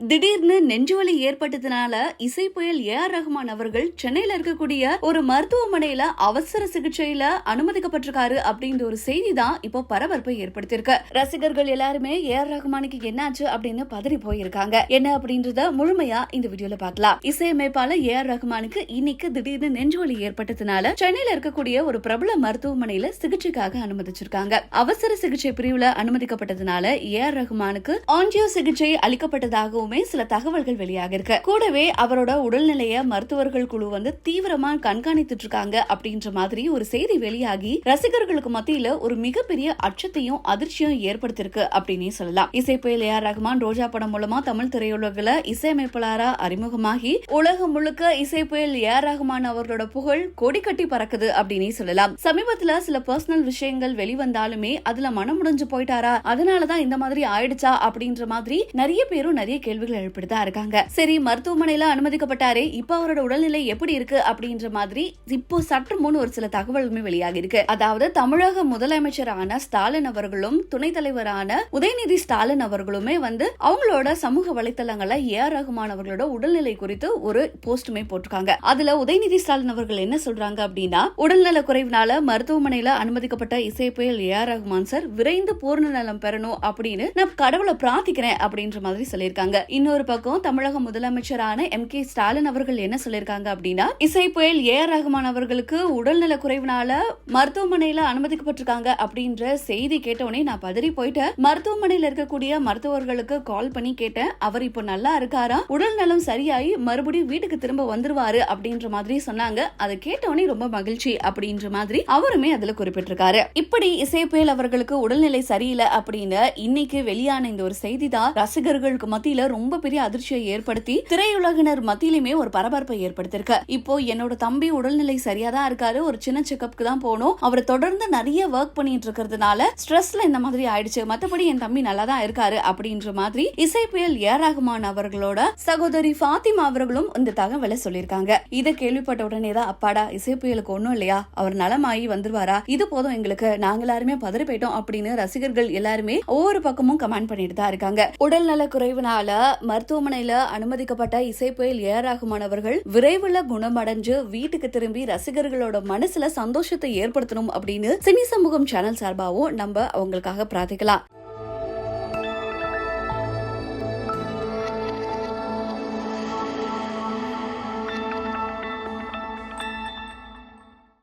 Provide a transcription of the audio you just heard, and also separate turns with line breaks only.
திடீர்னு நெஞ்சுவலி ஏற்பட்டதுனால இசை புயல் ஏஆர் ரஹ்மான் அவர்கள் சென்னையில இருக்கக்கூடிய ஒரு மருத்துவமனையில அவசர சிகிச்சையில அனுமதிக்கப்பட்டிருக்காரு அப்படின்ற ஒரு செய்தி தான் இப்போ பரபரப்பை ஏற்படுத்தியிருக்கு. ரசிகர்கள் எல்லாருமே ஏஆர் ரஹ்மானுக்கு என்னாச்சு அப்படின்னு பதறி போயிருக்காங்க. என்ன அப்படின்றத முழுமையா இந்த வீடியோல பார்க்கலாம். இசையமைப்பாளர் ஏஆர் ரஹ்மானுக்கு இன்னைக்கு திடீர்னு நெஞ்சுவலி ஏற்பட்டதுனால சென்னையில இருக்கக்கூடிய ஒரு பிரபல மருத்துவமனையில சிகிச்சைக்காக அனுமதிச்சிருக்காங்க. அவசர சிகிச்சை பிரிவுல அனுமதிக்கப்பட்டதுனால ஏஆர் ரஹ்மானுக்கு ஆஞ்சியோ சிகிச்சை அளிக்கப்பட்டதாகவுமே சில தகவல்கள் வெளியாக இருக்கு. கூடவே அவரோட உடல்நிலைய மருத்துவர்கள் குழு தீவிரமா கண்காணித்துட்டு இருக்காங்க அப்படின்ற மாதிரி ஒரு செய்தி வெளியாகி ரசிகர்களுக்கு மத்தியில ஒரு மிகப்பெரிய அச்சத்தையும் அதிர்ச்சியும் ஏற்படுத்திருக்கு அப்படின்னே சொல்லலாம். இசை புயல் ஏஆர் ரஹ்மான் ரோஜா படம் மூலமா தமிழ் திரையுலகில இசையமைப்பாளரா அறிமுகமாகி உலகம் முழுக்க இசை புயல் ஏஆர் ரஹ்மான் அவர்களோட புகழ் கொடி கட்டி பறக்குது அப்படின்னே சொல்லலாம். சமீபத்துல சில பர்சனல் விஷயங்கள் வெளிவந்தாலுமே அதுல மனம் முடிஞ்சு போயிட்டாரா, அதனாலதான் இந்த மாதிரி ஆயிடுச்சா அப்படின்ற மாதிரி நிறைய பேரும் நிறைய கேள்விகள் எழுப்பிட்டுதான் இருக்காங்க. சரி, மருத்துவமனையில அனுமதிக்கப்பட்டாரே, இப்ப அவரோட உடல்நிலை எப்படி இருக்கு அப்படின்ற மாதிரி இப்போ சற்று முன் ஒரு சில தகவலுமே வெளியாகி இருக்கு. அதாவது தமிழக முதலமைச்சரான ஸ்டாலின் அவர்களும் துணைத் தலைவரான உதயநிதி ஸ்டாலின் அவர்களுமே அவங்களோட சமூக வலைத்தளங்கள்ல ஏஆர் ரஹ்மான் அவர்களோட உடல்நிலை குறித்து ஒரு போஸ்டுமே போட்டிருக்காங்க. அதுல உதயநிதி ஸ்டாலின் அவர்கள் என்ன சொல்றாங்க அப்படின்னா, உடல்நல குறைவினால மருத்துவமனையில அனுமதிக்கப்பட்ட இசை புயல் ஏஆர் ரஹ்மான் சார் விரைந்து பூர்ண நலம் பெறணும் அப்படின்னு நான் கடவுளை பிரார்த்திக்கிறேன் அப்படின்ற மாதிரி சொல்லியிருக்காங்க. இன்னொரு பக்கம் தமிழக முதலமைச்சரான எம்.கே. ஸ்டாலின் அவர்கள் என்ன சொல்லியிருக்காங்க அப்படின்னா, இசை புயல் ஏஆர் ரஹ்மான் அவர்களுக்கு உடல்நல குறைவினால மருத்துவமனையில அனுமதிக்கப்பட்டிருக்காங்க அப்படின்ற செய்தி கேட்டவுடனே நான் பதறி போயிட்டேன். மருத்துவமனையில இருக்கக்கூடிய மருத்துவர்களுக்கு கால் பண்ணி கேட்டேன். அவர் இப்போ நல்லா இருக்காரா, உடல் நலம் சரியாயி மறுபடியும் வீட்டுக்கு திரும்ப வந்துருவாரு அப்படின்ற மாதிரி சொன்னாங்க. அதை கேட்டவுடனே ரொம்ப மகிழ்ச்சி அப்படின்ற மாதிரி அவருமே அதுல குறிப்பிட்டிருக்காரு. இப்படி இசை புயல் அவர்களுக்கு உடல்நிலை சரியில்லை அப்படின்னு இன்னைக்கு வெளியான இந்த ஒரு செய்தி தான் ரசிகர்களுக்கு மத்தியில ரொம்ப பெரிய அதிர்ச்சியை ஏற்படுத்தி திரையுலகினர் மத்தியிலுமே ஒரு பரபரப்பை ஏற்படுத்திருக்கு. இப்போ என்னோட தம்பி உடல்நிலை சரியா தான் இருக்காரு, ஒரு சின்ன செக்அப்க்கு தான் போனோம், அவர் தொடர்ந்து நிறைய ஒர்க் பண்ணிட்டு இருக்கிறதுனால ஸ்ட்ரெஸ்ல இந்த மாதிரி ஆயிடுச்சு, மத்தபடி என் தம்பி நல்லா தான் இருக்காரு அப்படின்ற மாதிரி இசை புயல் ஏஆர் ரஹ்மான் அவர்களோட சகோதரி ஃபாத்திமா அவர்களும் இந்த தகவலை சொல்லியிருக்காங்க. இதை கேள்விப்பட்ட உடனே தான் அப்பாடா, இசை புயலுக்கு ஒண்ணும் இல்லையா, அவர் நலமாயி வந்துருவாரா, இது போதும் எங்களுக்கு, நாங்க எல்லாருமே பதறி போயிட்டோம் அப்படின்னு ரசிகர்கள் எல்லாருமே ஒவ்வொரு பக்கமும் கமெண்ட் பண்ணிட்டு தான் இருக்காங்க. உடல்நல குறைவினால மருத்துவமனையில அனுமதிக்கப்பட்ட இசை புயல் ஏஆர் ரஹ்மான் அவர்கள் விரைவில் குணமடைஞ்சு வீட்டுக்கு திரும்பி ரசிகர்களோட மனசுல சந்தோஷத்தை ஏற்படுத்தணும் அப்படின்னு சினி சமூகம் சேனல் சார்பாகவும் நம்ம அவங்களுக்காக பிரார்த்திக்கலாம்.